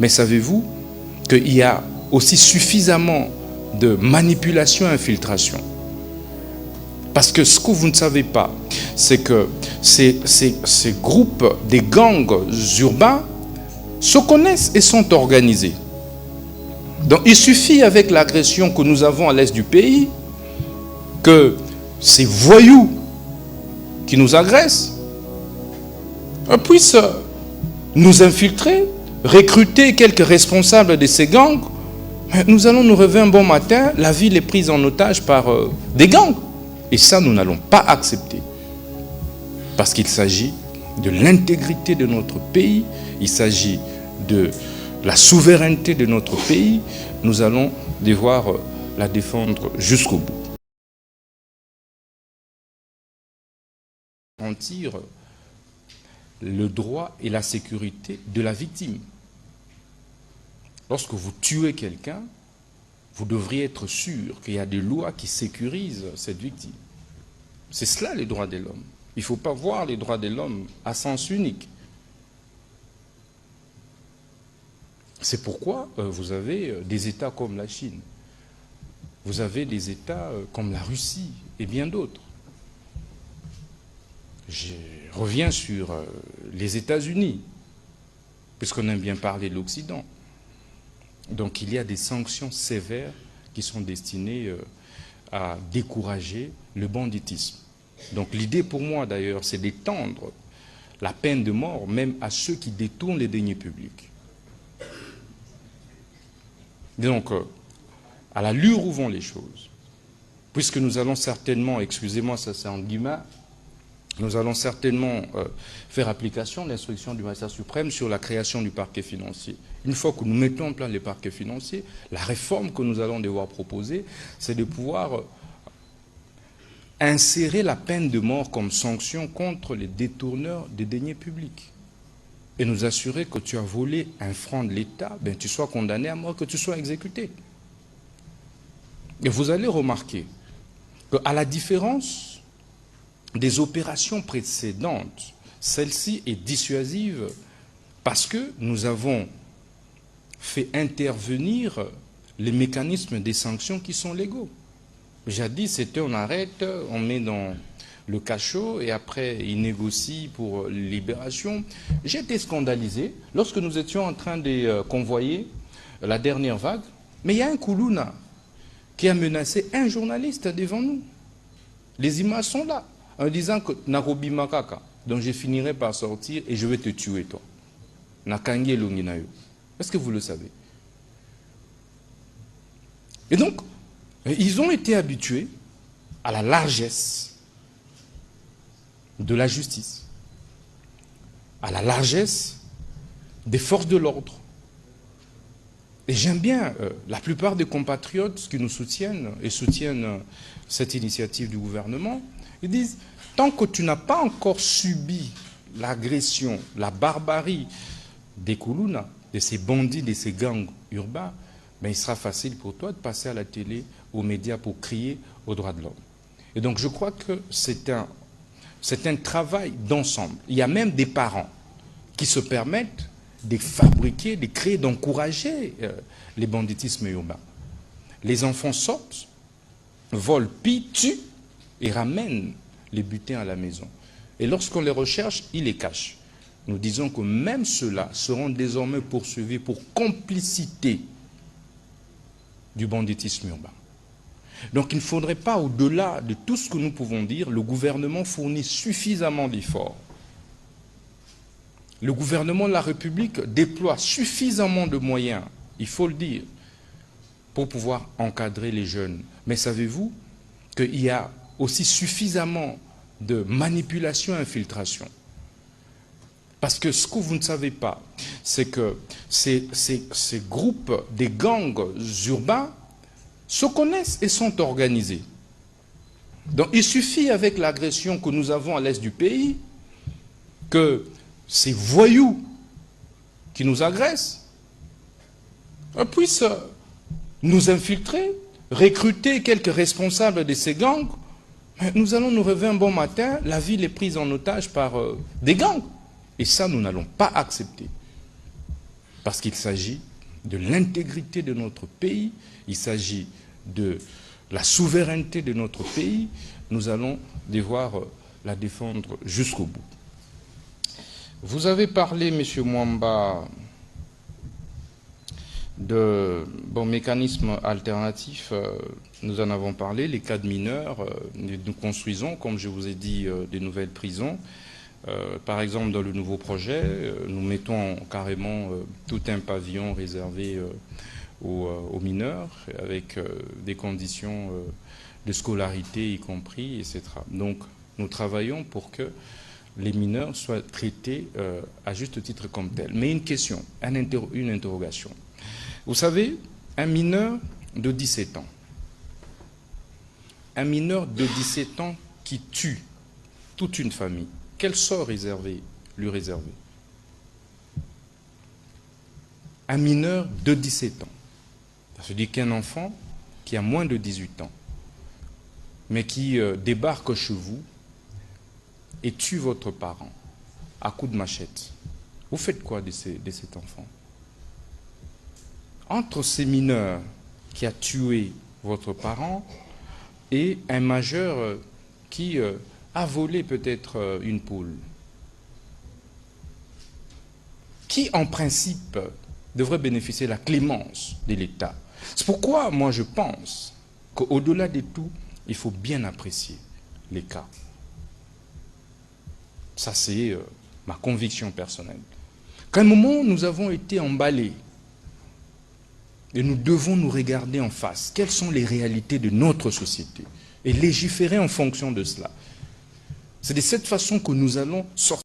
Mais savez-vous qu'il y a aussi suffisamment de manipulation et infiltration? Parce que ce que vous ne savez pas, c'est que ces groupes, des gangs urbains, se connaissent et sont organisés. Donc il suffit avec l'agression que nous avons à l'est du pays, que ces voyous qui nous agressent puissent nous infiltrer, recruter quelques responsables de ces gangs. Nous allons nous réveiller un bon matin, la ville est prise en otage par des gangs. Et ça, nous n'allons pas accepter. Parce qu'il s'agit de l'intégrité de notre pays, il s'agit de la souveraineté de notre pays. Nous allons devoir la défendre jusqu'au bout. Garantir le droit et la sécurité de la victime. Lorsque vous tuez quelqu'un, vous devriez être sûr qu'il y a des lois qui sécurisent cette victime. C'est cela les droits de l'homme. Il ne faut pas voir les droits de l'homme à sens unique. C'est pourquoi vous avez des États comme la Chine. Vous avez des États comme la Russie et bien d'autres. Je reviens sur les États-Unis, puisqu'on aime bien parler de l'Occident. Donc il y a des sanctions sévères qui sont destinées à décourager le banditisme. Donc l'idée pour moi d'ailleurs, c'est d'étendre la peine de mort même à ceux qui détournent les deniers publics. Donc, à l'allure où vont les choses, puisque nous allons certainement, excusez-moi, ça c'est en guillemets, nous allons certainement faire application de l'instruction du magistrat suprême sur la création du parquet financier. Une fois que nous mettons en place les parquets financiers, la réforme que nous allons devoir proposer, c'est de pouvoir insérer la peine de mort comme sanction contre les détourneurs des deniers publics. Et nous assurer que tu as volé un franc de l'État, ben, tu sois condamné à mort, que tu sois exécuté. Et vous allez remarquer qu'à la différence des opérations précédentes, celle-ci est dissuasive parce que nous avons fait intervenir les mécanismes des sanctions qui sont légaux. Jadis, c'était on arrête, on met dans le cachot et après il négocie pour libération. J'ai été scandalisé lorsque nous étions en train de convoyer la dernière vague, mais il y a un Koulouna qui a menacé un journaliste devant nous. Les images sont là, en disant que Narobi Makaka, donc je finirai par sortir et je vais te tuer toi. Nakangi Longinayo. Est-ce que vous le savez? Et donc, ils ont été habitués à la largesse de la justice, à la largesse des forces de l'ordre. Et j'aime bien la plupart des compatriotes qui nous soutiennent et soutiennent cette initiative du gouvernement, ils disent, tant que tu n'as pas encore subi l'agression, la barbarie des Koulouna, de ces bandits, de ces gangs urbains, ben il sera facile pour toi de passer à la télé, aux médias pour crier aux droits de l'homme. Et donc je crois que c'est un travail d'ensemble. Il y a même des parents qui se permettent de fabriquer, de créer, d'encourager les banditismes urbains. Les enfants sortent, volent, pillent, tuent et ramènent les butins à la maison. Et lorsqu'on les recherche, ils les cachent. Nous disons que même ceux-là seront désormais poursuivis pour complicité du banditisme urbain. Donc il ne faudrait pas, au-delà de tout ce que nous pouvons dire, le gouvernement fournit suffisamment d'efforts. Le gouvernement de la République déploie suffisamment de moyens, il faut le dire, pour pouvoir encadrer les jeunes. Mais savez-vous qu'il y a aussi suffisamment de manipulation et infiltration? Parce que ce que vous ne savez pas, c'est que ces groupes, des gangs urbains, se connaissent et sont organisés. Donc il suffit avec l'agression que nous avons à l'est du pays, que ces voyous qui nous agressent puissent nous infiltrer, recruter quelques responsables de ces gangs. Nous allons nous réveiller un bon matin, la ville est prise en otage par des gangs. Et ça, nous n'allons pas accepter. Parce qu'il s'agit de l'intégrité de notre pays, il s'agit de la souveraineté de notre pays. Nous allons devoir la défendre jusqu'au bout. Vous avez parlé, M. Mwamba, de mécanismes alternatifs. Nous en avons parlé, les cas de mineurs. Nous construisons, comme je vous ai dit, des nouvelles prisons. Par exemple, dans le nouveau projet, nous mettons carrément tout un pavillon réservé aux mineurs, avec des conditions de scolarité y compris, etc. Donc, nous travaillons pour que les mineurs soient traités à juste titre comme tels. Mais une question, une interrogation. Vous savez, un mineur de 17 ans, qui tue toute une famille, quel sort lui réserver? Un mineur de 17 ans. Ça veut dire qu'un enfant qui a moins de 18 ans, mais qui débarque chez vous et tue votre parent à coups de machette, vous faites quoi de cet enfant? Entre ces mineurs qui a tué votre parent et un majeur qui a volé peut-être une poule, qui en principe devrait bénéficier de la clémence de l'État? C'est pourquoi moi je pense qu'au-delà de tout, il faut bien apprécier les cas. Ça c'est ma conviction personnelle. Qu'à un moment nous avons été emballés et nous devons nous regarder en face. Quelles sont les réalités de notre société? Et légiférer en fonction de cela. C'est de cette façon que nous allons sortir.